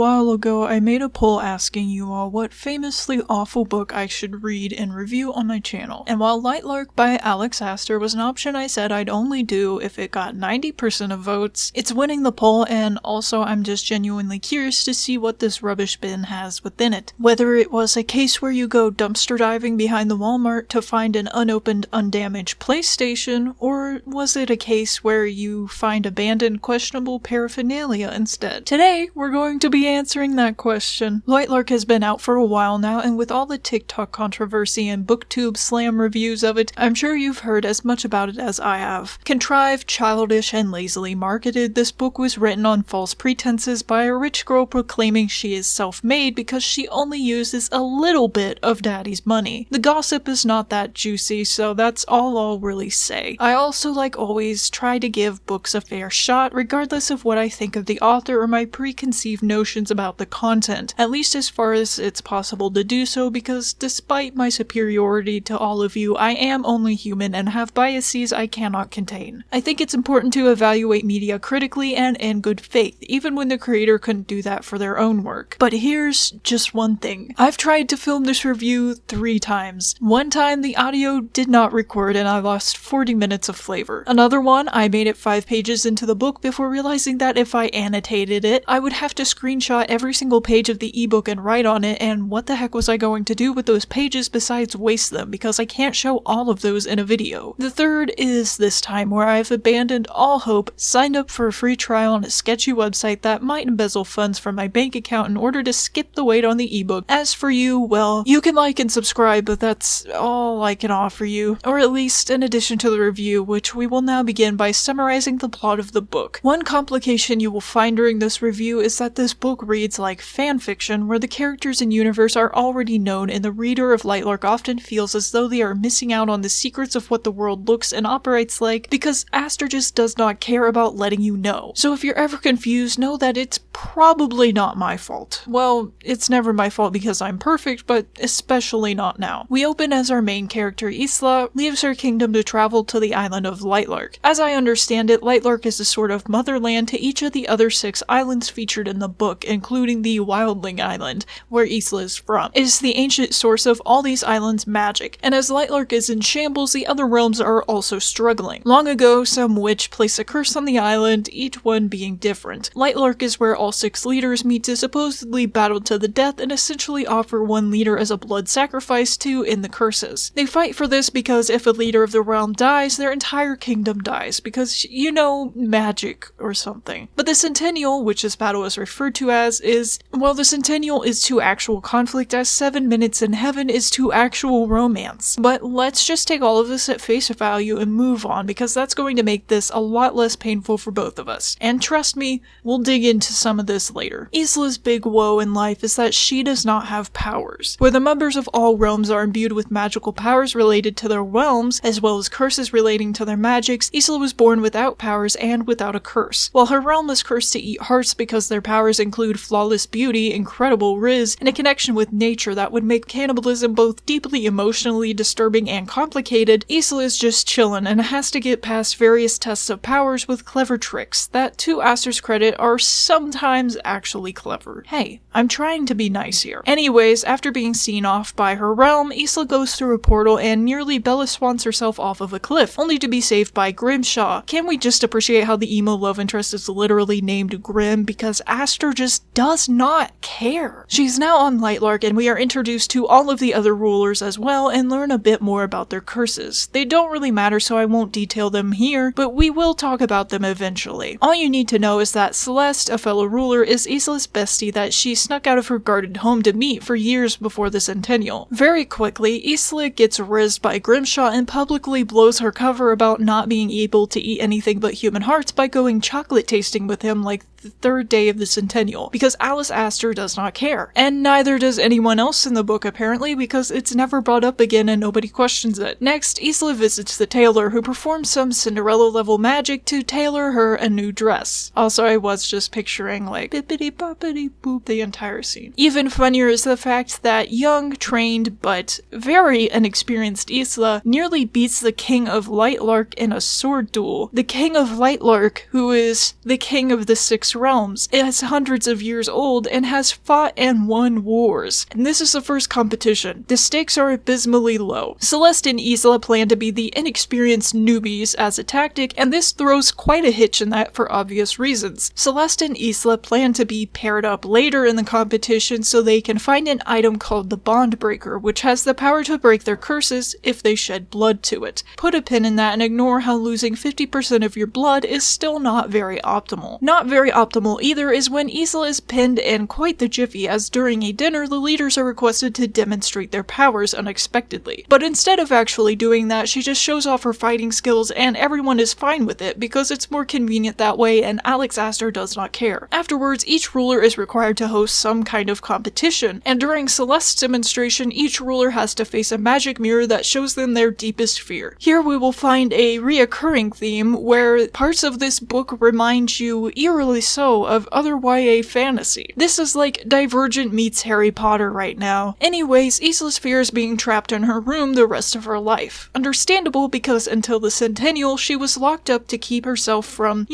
while ago, I made a poll asking you all what famously awful book I should read and review on my channel. And while Lightlark by Alex Aster was an option I said I'd only do if it got 90% of votes, it's winning the poll, and also I'm just genuinely curious to see what this rubbish bin has within it. Whether it was a case where you go dumpster diving behind the Walmart to find an unopened, undamaged PlayStation, or was it a case where you find abandoned, questionable paraphernalia instead? Today, we're going to be answering that question. Lightlark has been out for a while now, and with all the TikTok controversy and booktube slam reviews of it, I'm sure you've heard as much about it as I have. Contrived, childish, and lazily marketed, this book was written on false pretenses by a rich girl proclaiming she is self-made because she only uses a little bit of daddy's money. The gossip is not that juicy, so that's all I'll really say. I also, like always, try to give books a fair shot, regardless of what I think of the author or my preconceived notions about the content, at least as far as it's possible to do so, because despite my superiority to all of you, I am only human and have biases I cannot contain. I think it's important to evaluate media critically and in good faith, even when the creator couldn't do that for their own work. But here's just one thing. I've tried to film this review 3 times. One time the audio did not record and I lost 40 minutes of flavor. Another one, I made it 5 pages into the book before realizing that if I annotated it, I would have to screenshot every single page of the ebook and write on it, and what the heck was I going to do with those pages besides waste them, because I can't show all of those in a video. The third is this time where I've abandoned all hope, signed up for a free trial on a sketchy website that might embezzle funds from my bank account in order to skip the wait on the ebook. As for you, well, you can like and subscribe, but that's all I can offer you. Or at least in addition to the review, which we will now begin by summarizing the plot of the book. One complication you will find during this review is that this book reads like fanfiction, where the characters and universe are already known and the reader of Lightlark often feels as though they are missing out on the secrets of what the world looks and operates like because Aster just does not care about letting you know. So if you're ever confused, know that it's probably not my fault. Well, it's never my fault because I'm perfect, but especially not now. We open as our main character, Isla, leaves her kingdom to travel to the island of Lightlark. As I understand it, Lightlark is a sort of motherland to each of the other 6 islands featured in the book, including the Wildling Island, where Isla is from. It is the ancient source of all these islands' magic, and as Lightlark is in shambles, the other realms are also struggling. Long ago, some witch placed a curse on the island, each one being different. Lightlark is where all 6 leaders meet to supposedly battle to the death and essentially offer one leader as a blood sacrifice to end the curses. They fight for this because if a leader of the realm dies, their entire kingdom dies, because, you know, magic or something. But the Centennial, which this battle is referred to as, the Centennial is to actual conflict as 7 minutes in heaven is to actual romance. But let's just take all of this at face value and move on, because that's going to make this a lot less painful for both of us. And trust me, we'll dig into some of this later. Isla's big woe in life is that she does not have powers. Where the members of all realms are imbued with magical powers related to their realms, as well as curses relating to their magics, Isla was born without powers and without a curse. While her realm is cursed to eat hearts because their powers include flawless beauty, incredible riz, and a connection with nature that would make cannibalism both deeply emotionally disturbing and complicated, Isla is just chillin' and has to get past various tests of powers with clever tricks that, to Aster's credit, are sometimes actually clever. Hey, I'm trying to be nice here. Anyways, after being seen off by her realm, Isla goes through a portal and nearly Bella swans herself off of a cliff, only to be saved by Grimshaw. Can we just appreciate how the emo love interest is literally named Grim, because Aster just does not care. She's now on Lightlark and we are introduced to all of the other rulers as well and learn a bit more about their curses. They don't really matter, so I won't detail them here, but we will talk about them eventually. All you need to know is that Celeste, a fellow ruler, is Isla's bestie that she snuck out of her guarded home to meet for years before the Centennial. Very quickly, Isla gets rizzed by Grimshaw and publicly blows her cover about not being able to eat anything but human hearts by going chocolate tasting with him like the 3rd day of the Centennial, because Alex Aster does not care. And neither does anyone else in the book apparently, because it's never brought up again and nobody questions it. Next, Isla visits the tailor, who performs some Cinderella level magic to tailor her a new dress. Also, I was just picturing like bippity boppity boop the entire scene. Even funnier is the fact that young, trained, but very inexperienced Isla nearly beats the King of Lightlark in a sword duel. The King of Lightlark, who is the king of the 6 realms, it has hundreds of of years old and has fought and won wars. And this is the first competition. The stakes are abysmally low. Celeste and Isla plan to be the inexperienced newbies as a tactic, and this throws quite a hitch in that for obvious reasons. Celeste and Isla plan to be paired up later in the competition so they can find an item called the Bond Breaker, which has the power to break their curses if they shed blood to it. Put a pin in that and ignore how losing 50% of your blood is still not very optimal. Not very optimal either is when Isla is pinned in quite the jiffy, as during a dinner the leaders are requested to demonstrate their powers unexpectedly. But instead of actually doing that, she just shows off her fighting skills and everyone is fine with it because it's more convenient that way and Alex Aster does not care. Afterwards, each ruler is required to host some kind of competition, and during Celeste's demonstration, each ruler has to face a magic mirror that shows them their deepest fear. Here we will find a reoccurring theme where parts of this book remind you, eerily so, of other YA fantasy. This is like Divergent meets Harry Potter right now. Anyways, Isla's fears being trapped in her room the rest of her life. Understandable because until the Centennial, she was locked up to keep herself from,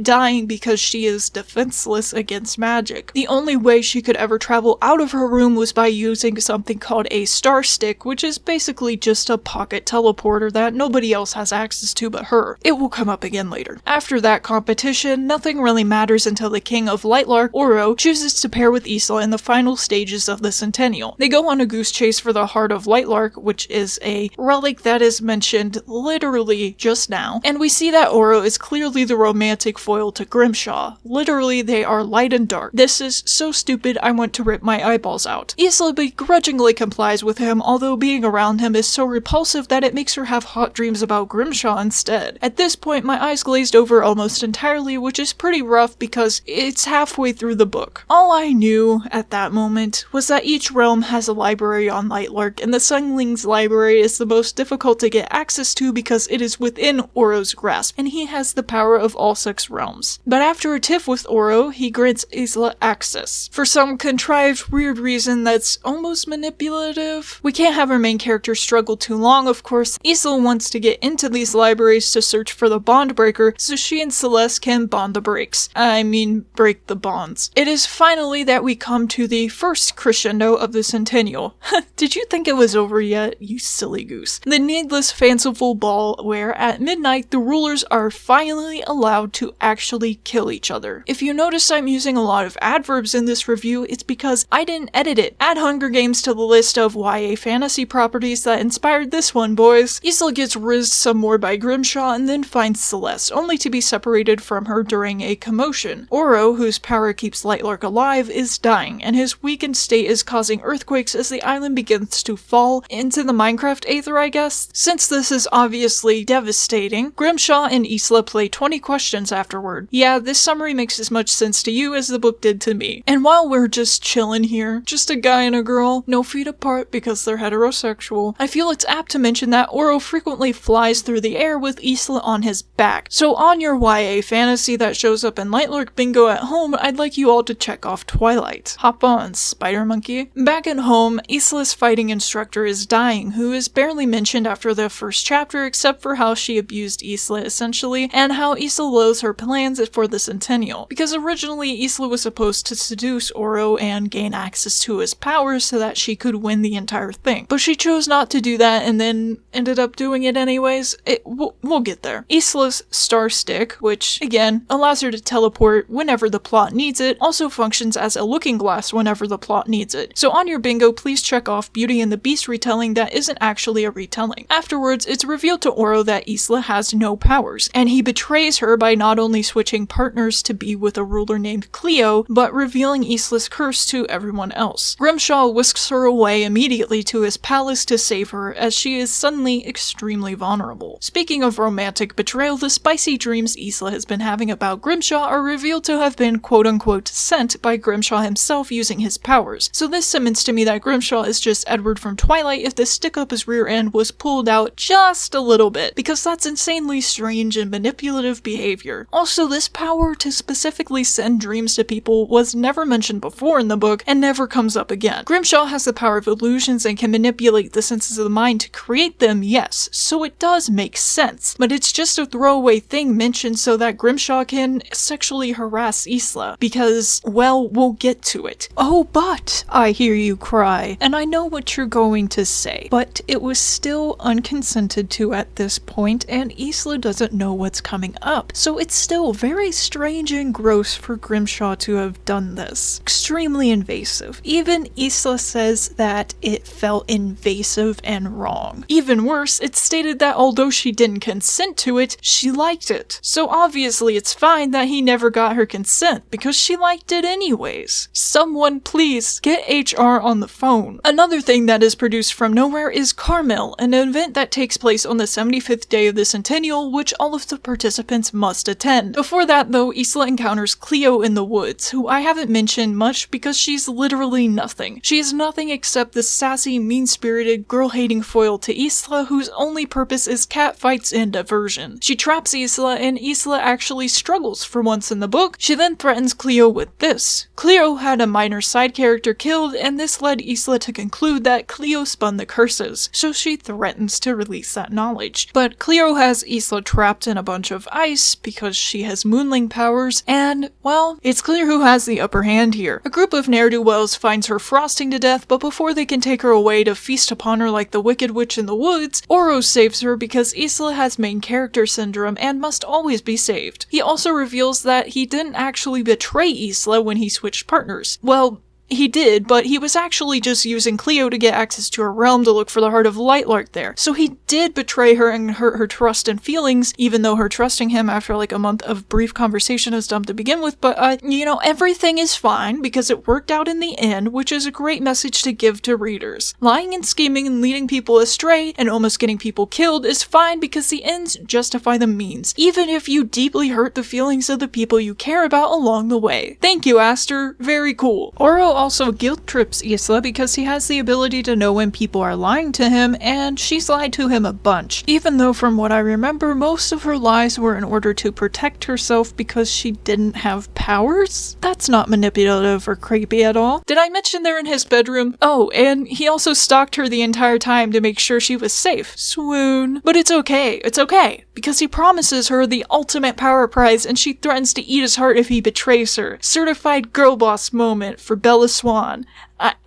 dying because she is defenseless against magic. The only way she could ever travel out of her room was by using something called a star stick, which is basically just a pocket teleporter that nobody else has access to but her. It will come up again later. After that competition, nothing really matters until the king of Lightlark, Oro, chooses to pair with Isla in the final stages of the Centennial. They go on a goose chase for the heart of Lightlark, which is a relic that is mentioned literally just now, and we see that Oro is clearly the romantic foil to Grimshaw. Literally, they are light and dark. This is so stupid I want to rip my eyeballs out. Isla begrudgingly complies with him, although being around him is so repulsive that it makes her have hot dreams about Grimshaw instead. At this point, my eyes glazed over almost entirely, which is pretty rough because it's halfway through the book. All I knew at that moment was that each realm has a library on Lightlark, and the Sungling's library is the most difficult to get access to because it is within Oro's grasp, and he has the power of all 6 realms. But after a tiff with Oro, he grants Isla access. For some contrived, weird reason that's almost manipulative. We can't have our main character struggle too long, of course. Isla wants to get into these libraries to search for the bond breaker so she and Celeste can bond the breaks. Break the bonds. It is finally that we come to the first crescendo of the Centennial. Did you think it was over yet, you silly goose? The needless fanciful ball where at midnight the rulers are finally allowed to actually kill each other. If you notice I'm using a lot of adverbs in this review, it's because I didn't edit it. Add Hunger Games to the list of YA fantasy properties that inspired this one, boys. Isla gets rizzed some more by Grimshaw and then finds Celeste, only to be separated from her during a commotion. Oro, whose power keeps Lightlark alive, is dying, and his weakened state is causing earthquakes as the island begins to fall into the Minecraft Aether, I guess. Since this is obviously devastating, Grimshaw and Isla play 20 questions afterward. Yeah, this summary makes as much sense to you as the book did to me. And while we're just chilling here, just a guy and a girl, no feet apart because they're heterosexual, I feel it's apt to mention that Oro frequently flies through the air with Isla on his back. So on your YA fantasy that shows up in Lightlark bingo at home, I'd like you all to check off Twilight. Hop on, spider monkey. Back at home, Isla's fighting instructor is dying, who is barely mentioned after the first chapter except for how she abused Isla essentially, and how Isla loathes her plans for the Centennial. Because originally Isla was supposed to seduce Oro and gain access to his powers so that she could win the entire thing. But she chose not to do that and then ended up doing it anyways. We'll get there. Isla's star stick, which again allows her to teleport whenever the plot needs it, also functions as a looking glass whenever the plot needs it. So on your bingo, please check off Beauty and the Beast retelling that isn't actually a retelling. Afterwards, it's revealed to Oro that Isla has no powers, and he betrays her by not only switching partners to be with a ruler named Cleo, but revealing Isla's curse to everyone else. Grimshaw whisks her away immediately to his palace to save her, as she is suddenly extremely vulnerable. Speaking of romantic betrayal, the spicy dreams Isla has been having about Grimshaw are revealed to have been quote-unquote sent by Grimshaw himself using his powers. So this cements to me that Grimshaw is just Edward from Twilight if the stick up his rear end was pulled out just a little bit, because that's insanely strange and manipulative behavior. Also, this power to specifically send dreams to people was never mentioned before in the book and never comes up again. Grimshaw has the power of illusions and can manipulate the senses of the mind to create them, yes, so it does make sense, but it's just a throwaway thing mentioned so that Grimshaw can sexually harass Isla, because because, well, we'll get to it. Oh, but, I hear you cry, and I know what you're going to say, but it was still unconsented to at this point, and Isla doesn't know what's coming up, so it's still very strange and gross for Grimshaw to have done this. Extremely invasive. Even Isla says that it felt invasive and wrong. Even worse, it's stated that although she didn't consent to it, she liked it. So obviously it's fine that he never got her consent, because she liked it anyways. Someone please get HR on the phone. Another thing that is produced from nowhere is Carmel, an event that takes place on the 75th day of the centennial, which all of the participants must attend. Before that though, Isla encounters Cleo in the woods, who I haven't mentioned much because she's literally nothing. She is nothing except the sassy, mean-spirited, girl-hating foil to Isla whose only purpose is catfights and diversion. She traps Isla, and Isla actually struggles for once in the book. She then threatens Cleo with this. Cleo had a minor side character killed, and this led Isla to conclude that Cleo spun the curses, so she threatens to release that knowledge. But Cleo has Isla trapped in a bunch of ice because she has moonling powers, and, well, it's clear who has the upper hand here. A group of ne'er-do-wells finds her frosting to death, but before they can take her away to feast upon her like the Wicked Witch in the woods, Oro saves her because Isla has main character syndrome and must always be saved. He also reveals that he didn't actually betray Isla when he switched partners. Well, he did, but he was actually just using Cleo to get access to her realm to look for the heart of Lightlark there. So he did betray her and hurt her trust and feelings, even though her trusting him after like a month of brief conversation is dumb to begin with, but you know, everything is fine because it worked out in the end, which is a great message to give to readers. Lying and scheming and leading people astray and almost getting people killed is fine because the ends justify the means, even if you deeply hurt the feelings of the people you care about along the way. Thank you, Aster. Very cool. Oro also guilt trips Isla because he has the ability to know when people are lying to him, and she's lied to him a bunch, even though from what I remember most of her lies were in order to protect herself because she didn't have powers? That's not manipulative or creepy at all. Did I mention they're in his bedroom? Oh, and he also stalked her the entire time to make sure she was safe. Swoon. But it's okay, because he promises her the ultimate power prize and she threatens to eat his heart if he betrays her. Certified girl boss moment for Bella Swan.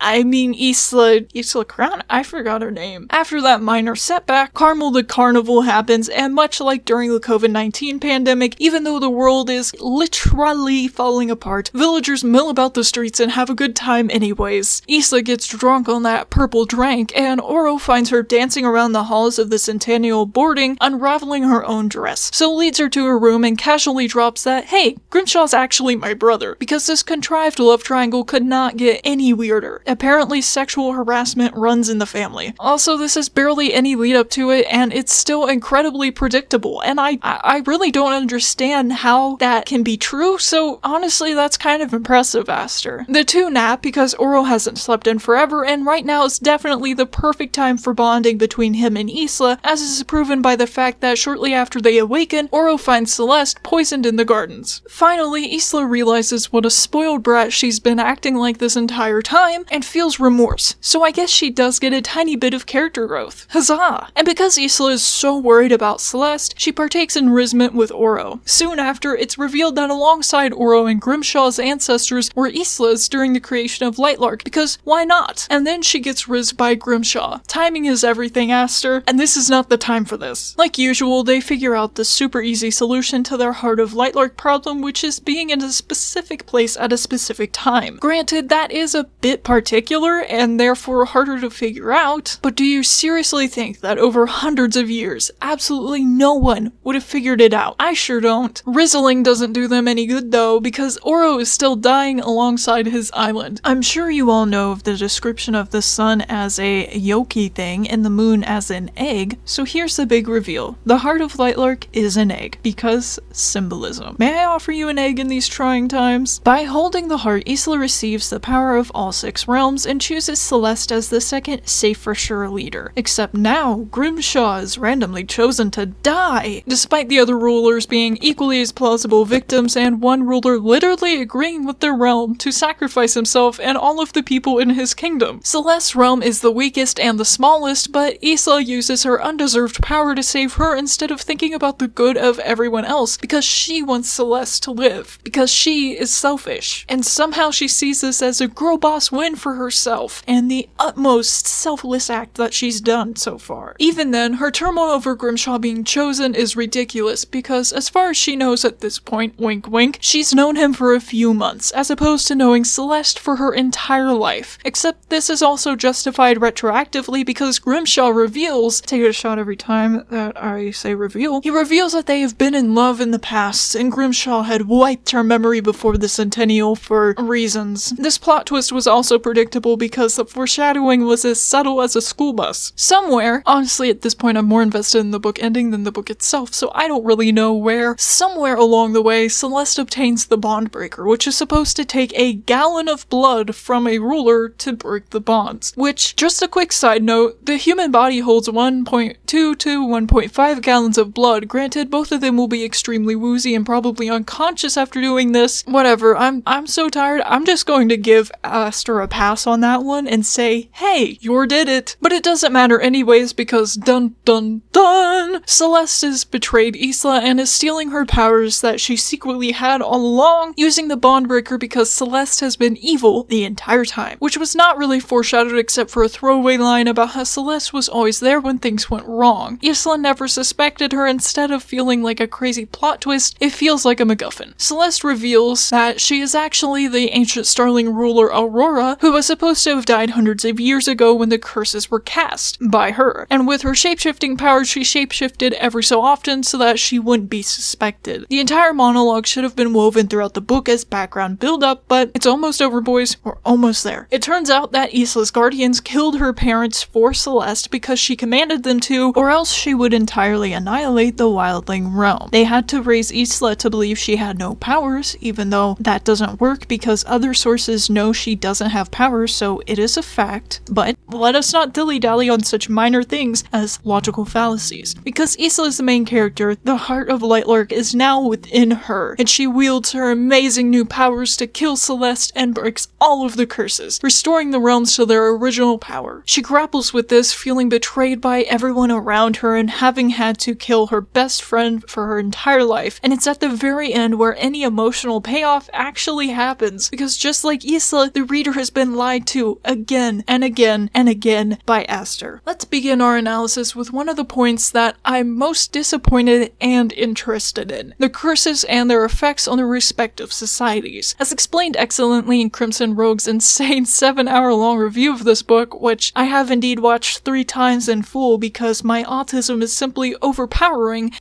I mean Isla Crown? I forgot her name. After that minor setback, Carmel the Carnival happens, and much like during the COVID-19 pandemic, even though the world is literally falling apart, villagers mill about the streets and have a good time anyways. Isla gets drunk on that purple drink, and Oro finds her dancing around the halls of the Centennial boarding, unraveling her own dress. So leads her to her room and casually drops that, hey, Grimshaw's actually my brother, because this contrived love triangle could not get any weirder. Apparently sexual harassment runs in the family. Also, this is barely any lead up to it, and it's still incredibly predictable, and I really don't understand how that can be true, so honestly that's kind of impressive, Aster. The two nap because Oro hasn't slept in forever, and right now is definitely the perfect time for bonding between him and Isla, as is proven by the fact that shortly after they awaken, Oro finds Celeste poisoned in the gardens. Finally, Isla realizes what a spoiled brat she's been acting like this entire time, and feels remorse, so I guess she does get a tiny bit of character growth. Huzzah! And because Isla is so worried about Celeste, she partakes in Rizment with Oro. Soon after, it's revealed that alongside Oro and Grimshaw's ancestors were Isla's during the creation of Lightlark, because why not? And then she gets rizzed by Grimshaw. Timing is everything, Aster, and this is not the time for this. Like usual, they figure out the super easy solution to their Heart of Lightlark problem, which is being in a specific place at a specific time. Granted, that is a bit particular and therefore harder to figure out, but do you seriously think that over hundreds of years, absolutely no one would have figured it out? I sure don't. Rizzling doesn't do them any good though, because Oro is still dying alongside his island. I'm sure you all know of the description of the sun as a yolky thing and the moon as an egg, so here's the big reveal. The Heart of Lightlark is an egg, because symbolism. May I offer you an egg in these trying times? By holding the heart, Isla receives the power of all 6 realms and chooses Celeste as the second safe-for-sure leader. Except now, Grimshaw is randomly chosen to die, despite the other rulers being equally as plausible victims and one ruler literally agreeing with their realm to sacrifice himself and all of the people in his kingdom. Celeste's realm is the weakest and the smallest, but Isla uses her undeserved power to save her instead of thinking about the good of everyone else because she wants Celeste to live, because she is selfish. And somehow she sees this as a girl boss win for herself, and the utmost selfless act that she's done so far. Even then, her turmoil over Grimshaw being chosen is ridiculous because as far as she knows at this point, wink wink, she's known him for a few months, as opposed to knowing Celeste for her entire life. Except this is also justified retroactively because Grimshaw reveals, take a shot every time that I say reveal, he reveals that they have been in love in the past, and Grimshaw had wiped her memory before the centennial for reasons. This plot twist was also predictable because the foreshadowing was as subtle as a school bus. Somewhere, honestly at this point I'm more invested in the book ending than the book itself, so I don't really know where, somewhere along the way Celeste obtains the bond breaker, which is supposed to take a gallon of blood from a ruler to break the bonds. Which, just a quick side note, the human body holds 1.2 to 1.5 gallons of blood. Granted, both of them will be extremely woozy and probably unconscious after doing this. Whatever, I'm so tired, I'm just going to give Aster a pass on that one and say, hey, you did it. But it doesn't matter anyways because dun dun dun! Celeste has betrayed Isla and is stealing her powers that she secretly had all along, using the bond breaker because Celeste has been evil the entire time. Which was not really foreshadowed except for a throwaway line about how Celeste was always there when things went wrong. Isla never suspected her. Instead of feeling like a crazy plot twist, it feels like a MacGuffin. Celeste reveals that she is actually the ancient Starling ruler Aurora, who was supposed to have died hundreds of years ago when the curses were cast by her. And with her shapeshifting powers, she shapeshifted every so often so that she wouldn't be suspected. The entire monologue should have been woven throughout the book as background build-up, but it's almost over, boys. We're almost there. It turns out that Isla's guardians killed her parents for Celeste because she commanded them to, or else she would entirely annihilate the wildling realm. They had to raise Isla to believe she had no powers, even though that doesn't work because other sources know she doesn't have powers, so it is a fact. But let us not dilly-dally on such minor things as logical fallacies. Because Isla is the main character, the heart of Lightlark is now within her, and she wields her amazing new powers to kill Celeste and breaks all of the curses, restoring the realms to their original power. She grapples with this, feeling betrayed by everyone around her and having had to kill her best friend for her entire life, and it's at the very end where any emotional payoff actually happens, because just like Isla, the reader has been lied to again and again and again by Aster. Let's begin our analysis with one of the points that I'm most disappointed and interested in: the curses and their effects on the respective societies. As explained excellently in Crimson Rogue's insane 7-hour-long review of this book, which I have indeed watched 3 times in full because my autism is simply overpowering,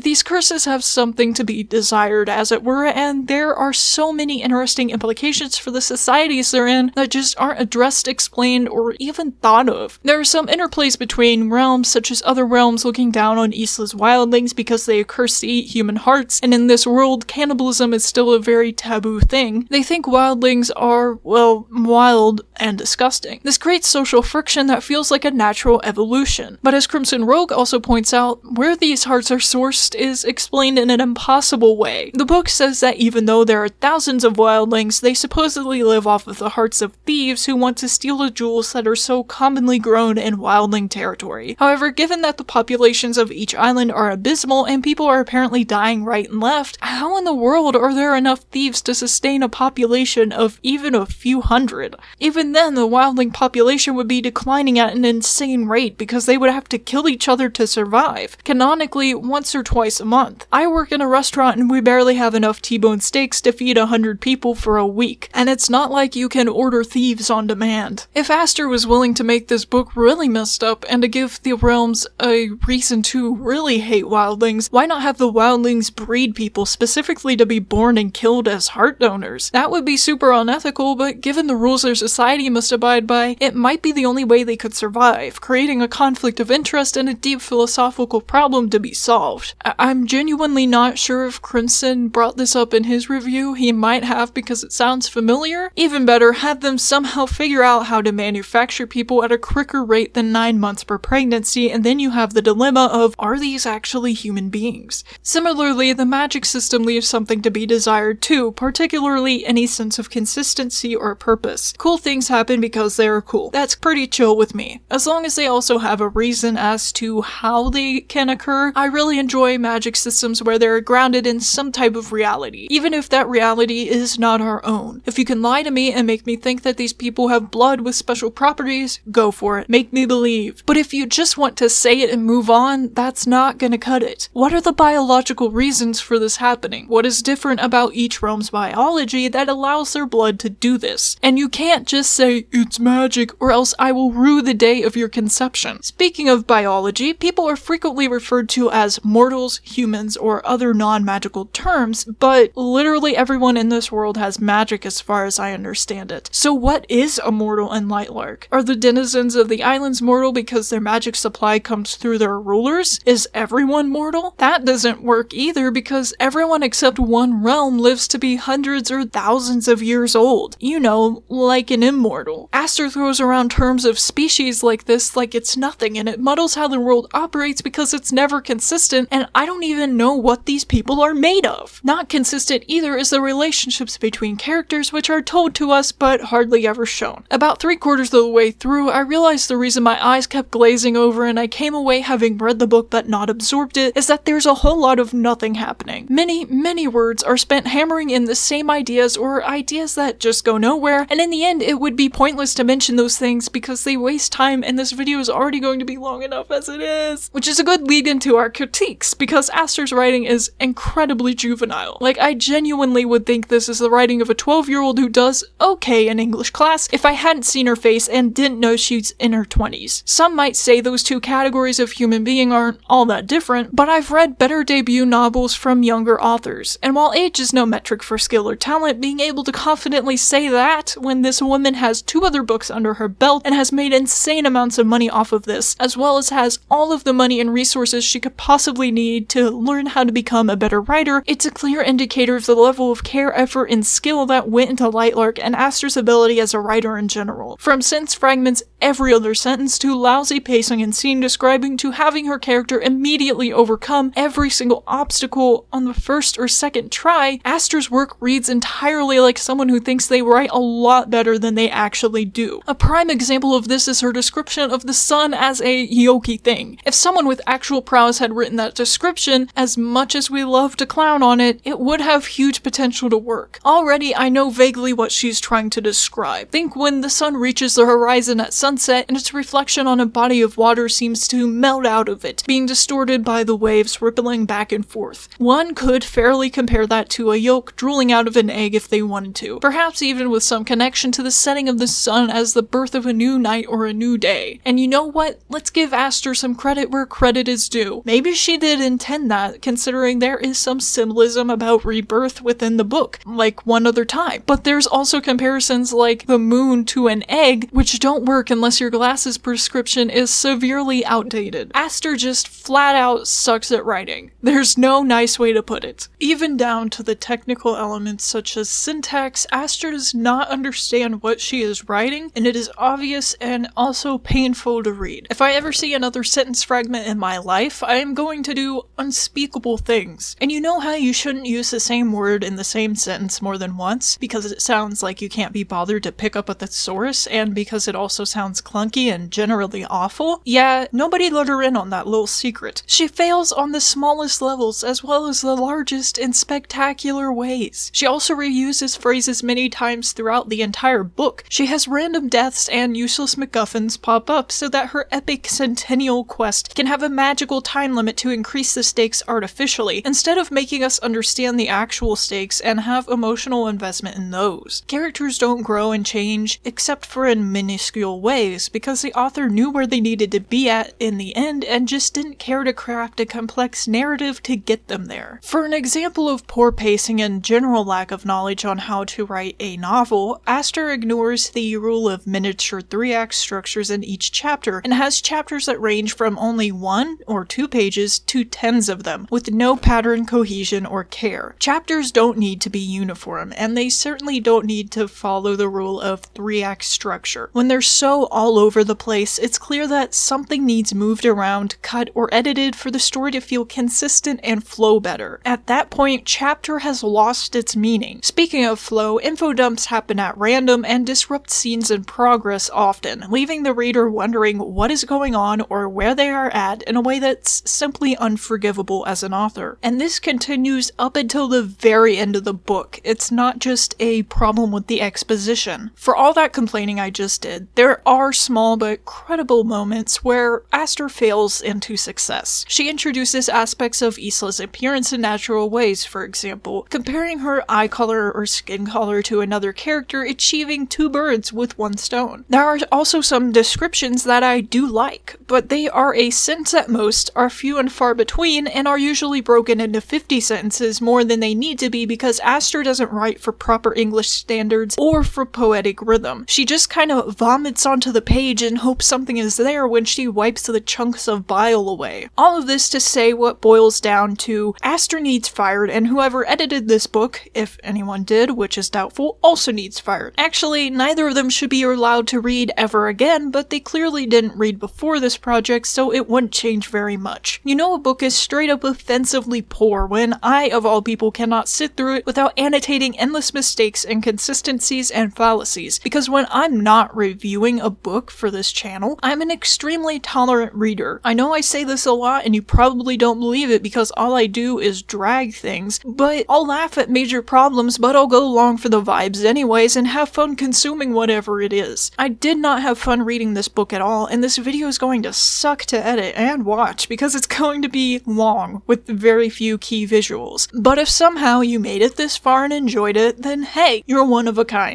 these curses have something to be desired, as it were, and there are so many interesting implications for the societies they're in that just aren't addressed, explained, or even thought of. There are some interplays between realms, such as other realms looking down on Isla's wildlings because they curse to eat human hearts, and in this world, cannibalism is still a very taboo thing. They think wildlings are, well, wild and disgusting. This creates social friction that feels like a natural evolution. But as Crimson Rogue also points out, where these hearts are sourced is explained in an impossible way. The book says that even though there are thousands of wildlings, they supposedly live off of the hearts of thieves who want to steal the jewels that are so commonly grown in wildling territory. However, given that the populations of each island are abysmal and people are apparently dying right and left, how in the world are there enough thieves to sustain a population of even a few hundred? Even then, the wildling population would be declining at an insane rate because they would have to kill each other to survive, canonically once or twice a month. I work in a restaurant and we barely have enough T-bone steaks to feed 100 people for a week, and it's not like you can order thieves on demand. If Aster was willing to make this book really messed up and to give the realms a reason to really hate wildlings, why not have the wildlings breed people specifically to be born and killed as heart donors? That would be super unethical, but given the rules their society must abide by, it might be the only way they could survive, creating a conflict of interest and a deep philosophical problem to be solved. I'm genuinely not sure if Crimson brought this up in his review. He might have because it sounds familiar. Even better, have had them somehow figure out how to manufacture people at a quicker rate than 9 months per pregnancy, and then you have the dilemma of, are these actually human beings? Similarly, the magic system leaves something to be desired too, particularly any sense of consistency or purpose. Cool things happen because they are cool. That's pretty chill with me. As long as they also have a reason as to how they can occur, I really enjoy magic systems where they're grounded in some type of reality, even if that reality is not our own. If you can lie to me and make me think that these people have blood with special properties, go for it. Make me believe. But if you just want to say it and move on, that's not gonna cut it. What are the biological reasons for this happening? What is different about each realm's biology that allows their blood to do this? And you can't just say, it's magic, or else I will rue the day of your conception. Speaking of biology, people are frequently referred to as mortals, humans, or other non-magical terms, but literally everyone in this world has magic as far as I understand it. So what is a mortal in Lightlark? Are the denizens of the islands mortal because their magic supply comes through their rulers? Is everyone mortal? That doesn't work either because everyone except one realm lives to be hundreds or thousands of years old. You know, like an immortal. Aster throws around terms of species like this like it's nothing, and it muddles how the world operates because it's never consistent, and I don't even know what these people are made of. Not consistent either is the relationships between characters, which are told to us but hardly ever shown. About 3/4 of the way through, I realized the reason my eyes kept glazing over and I came away having read the book but not absorbed it is that there's a whole lot of nothing happening. Many words are spent hammering in the same ideas or ideas that just go nowhere, and in the end it would be pointless to mention those things because they waste time and this video is already going to be long enough as it is. Which is a good lead into our critiques because Aster's writing is incredibly juvenile. Like, I genuinely would think this is the writing of a 12-year-old who does okay in English class if I hadn't seen her face and didn't know she's in her 20s. Some might say those two categories of human being aren't all that different, but I've read better debut novels from younger authors, and while age is no metric for skill or talent, being able to confidently say that when this woman has 2 other books under her belt and has made insane amounts of money off of this, as well as has all of the money and resources she could possibly need to learn how to become a better writer, it's a clear indicator of the level of care, effort, and skill that went into Lightlark and Aster's ability as a writer in general. From sentence fragments every other sentence to lousy pacing and scene describing to having her character immediately overcome every single obstacle on the first or second try, Aster's work reads entirely like someone who thinks they write a lot better than they actually do. A prime example of this is her description of the sun as a yoki thing. If someone with actual prowess had written that description, as much as we love to clown on it, it would have huge potential to work. Already, I know vaguely what she's trying to describe. Think when the sun reaches the horizon at sunset and its reflection on a body of water seems to melt out of it, being distorted by the waves rippling back and forth. One could fairly compare that to a yolk drooling out of an egg if they wanted to, perhaps even with some connection to the setting of the sun as the birth of a new night or a new day. And you know what? Let's give Aster some credit where credit is due. Maybe she did intend that, considering there is some symbolism about rebirth within the book, like one other time. But there's also comparisons like the moon to an egg, which don't work unless your glasses prescription is severely outdated. Aster just flat out sucks at writing. There's no nice way to put it. Even down to the technical elements such as syntax, Aster does not understand what she is writing, and it is obvious and also painful to read. If I ever see another sentence fragment in my life, I am going to do unspeakable things. And you know how you shouldn't use the same word in the same sentence more than once because it sounds like you can't be bothered to pick up a thesaurus, and because it also sounds clunky and generally awful? Yeah, nobody let her in on that little secret. She fails on the smallest levels as well as the largest in spectacular ways. She also reuses phrases many times throughout the entire book. She has random deaths and useless MacGuffins pop up so that her epic centennial quest can have a magical time limit to increase the stakes artificially, instead of making us understand the actual stakes and have emotional investment in those. Characters don't grow and change, except for in minuscule ways, because the author knew where they needed to be at in the end and just didn't care to craft a complex narrative to get them there. For an example of poor pacing and general lack of knowledge on how to write a novel, Aster ignores the rule of miniature 3-act structures in each chapter and has chapters that range from only 1 or 2 pages to tens of them, with no pattern, cohesion, or care. Chapters don't need to be uniform, and they certainly don't need to follow follow the rule of 3-act structure. When they're so all over the place, it's clear that something needs moved around, cut, or edited for the story to feel consistent and flow better. At that point, chapter has lost its meaning. Speaking of flow, info dumps happen at random and disrupt scenes in progress often, leaving the reader wondering what is going on or where they are at in a way that's simply unforgivable as an author. And this continues up until the very end of the book. It's not just a problem with the exposition. For all that complaining I just did, there are small but credible moments where Aster fails into success. She introduces aspects of Isla's appearance in natural ways, for example, comparing her eye color or skin color to another character, achieving 2 birds with 1 stone. There are also some descriptions that I do like, but they are a sentence at most, are few and far between, and are usually broken into 50 sentences more than they need to be because Aster doesn't write for proper English standards or for poetic rhythm. She just kind of vomits onto the page and hopes something is there when she wipes the chunks of bile away. All of this to say what boils down to Aster needs fired, and whoever edited this book, if anyone did, which is doubtful, also needs fired. Actually, neither of them should be allowed to read ever again, but they clearly didn't read before this project, so it wouldn't change very much. You know a book is straight up offensively poor when I, of all people, cannot sit through it without annotating endless mistakes, inconsistencies, and fallacies, because when I'm not reviewing a book for this channel, I'm an extremely tolerant reader. I know I say this a lot and you probably don't believe it because all I do is drag things, but I'll laugh at major problems, but I'll go along for the vibes anyways and have fun consuming whatever it is. I did not have fun reading this book at all, and this video is going to suck to edit and watch because it's going to be long with very few key visuals. But if somehow you made it this far and enjoyed it, then hey, you're one of a kind.